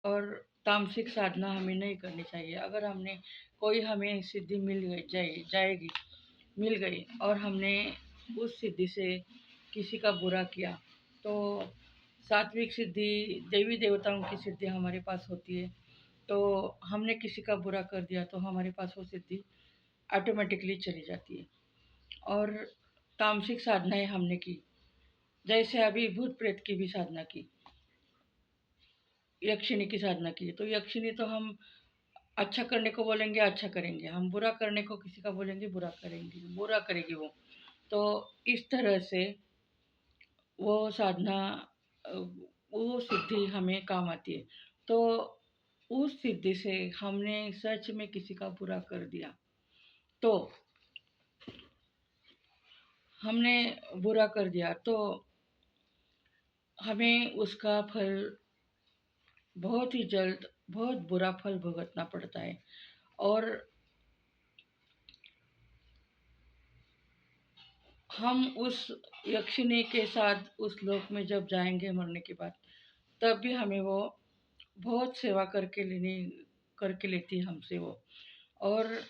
और तामसिक साधना हमें नहीं करनी चाहिए। अगर हमने कोई हमें सिद्धि मिल गई और हमने उस सिद्धि से किसी का बुरा किया, तो सात्विक सिद्धि, देवी देवताओं की सिद्धि हमारे पास होती है। तो हमने किसी का बुरा कर दिया तो हमारे पास वो सिद्धि ऑटोमेटिकली चली जाती है। और तामसिक साधनाएं हमने की, जैसे अभी भूत प्रेत की भी साधना की, यक्षिणी की साधना की, तो यक्षिणी तो हम अच्छा करने को बोलेंगे अच्छा करेंगे, हम बुरा करने को किसी का बोलेंगे बुरा करेगी वो। तो इस तरह से वो साधना, अ, वो सिद्धि हमें काम आती है। तो उस सिद्धि से हमने सच में किसी का बुरा कर दिया, तो हमने बुरा कर दिया तो हमें उसका फल बहुत ही जल्द, बहुत बुरा फल भुगतना पड़ता है। और हम उस यक्षिणी के साथ उस लोक में जब जाएंगे मरने के बाद, तब भी हमें वो बहुत सेवा करके लेती है हमसे वो। और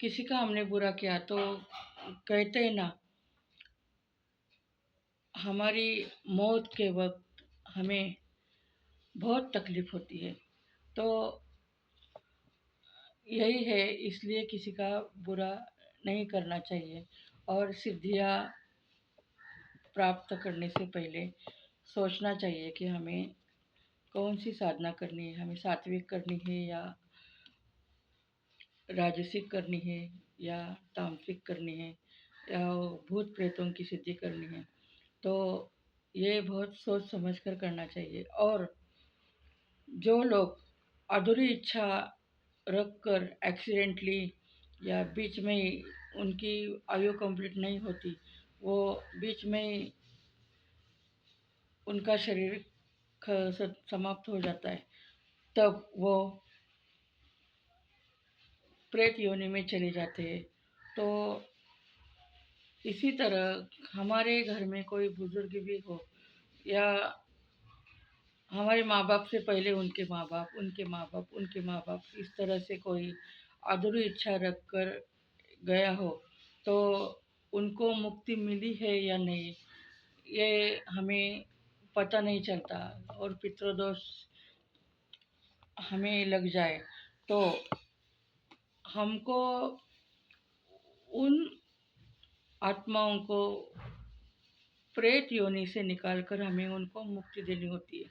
किसी का हमने बुरा किया तो कहते हैं ना, हमारी मौत के वक्त हमें बहुत तकलीफ होती है। तो यही है, इसलिए किसी का बुरा नहीं करना चाहिए। और सिद्धियाँ प्राप्त करने से पहले सोचना चाहिए कि हमें कौन सी साधना करनी है, हमें सात्विक करनी है या राजसिक करनी है या तामसिक करनी है या भूत प्रेतों की सिद्धि करनी है। तो ये बहुत सोच समझ कर करना चाहिए। और जो लोग अधूरी इच्छा रख कर एक्सीडेंटली या बीच में ही उनकी आयु कंप्लीट नहीं होती, वो बीच में ही उनका शरीर समाप्त हो जाता है, तब वो प्रेत योनि में चले जाते हैं। तो इसी तरह हमारे घर में कोई बुजुर्ग भी हो, या हमारे माँ बाप से पहले उनके माँ बाप, उनके माँ बाप, उनके माँ बाप, इस तरह से कोई अधूरी इच्छा रख कर गया हो, तो उनको मुक्ति मिली है या नहीं, ये हमें पता नहीं चलता। और पितृदोष हमें लग जाए तो हमको उन आत्माओं को प्रेत योनि से निकाल कर हमें उनको मुक्ति देनी होती है।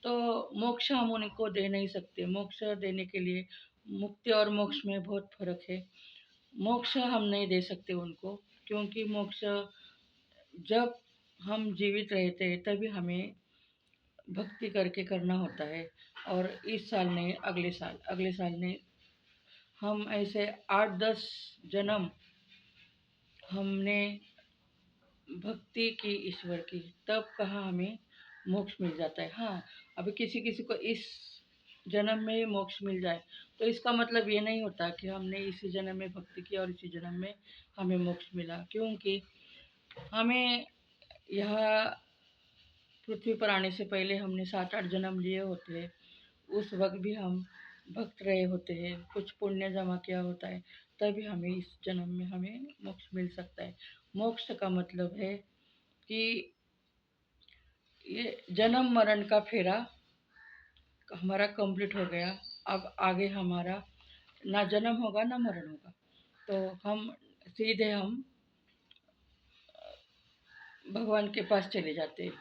तो मोक्ष हम उनको दे नहीं सकते। मोक्ष देने के लिए, मुक्ति और मोक्ष में बहुत फर्क है। मोक्ष हम नहीं दे सकते उनको, क्योंकि मोक्ष जब हम जीवित रहते हैं तभी हमें भक्ति करके करना होता है। और इस साल नहीं, अगले साल नहीं, हम ऐसे 8-10 जन्म हमने भक्ति की ईश्वर की, तब कहाँ हमें मोक्ष मिल जाता है। हाँ, अभी किसी किसी को इस जन्म में मोक्ष मिल जाए, तो इसका मतलब ये नहीं होता कि हमने इसी जन्म में भक्ति की और इसी जन्म में हमें मोक्ष मिला। क्योंकि हमें यह पृथ्वी पर आने से पहले हमने 7-8 जन्म लिए होते हैं। उस वक्त भी हम भक्त रहे होते हैं, कुछ पुण्य जमा किया होता है, तभी हमें इस जन्म में हमें मोक्ष मिल सकता है। मोक्ष का मतलब है कि ये जन्म मरण का फेरा हमारा कंप्लीट हो गया। अब आगे हमारा ना जन्म होगा ना मरण होगा। तो हम सीधे भगवान के पास चले जाते हैं।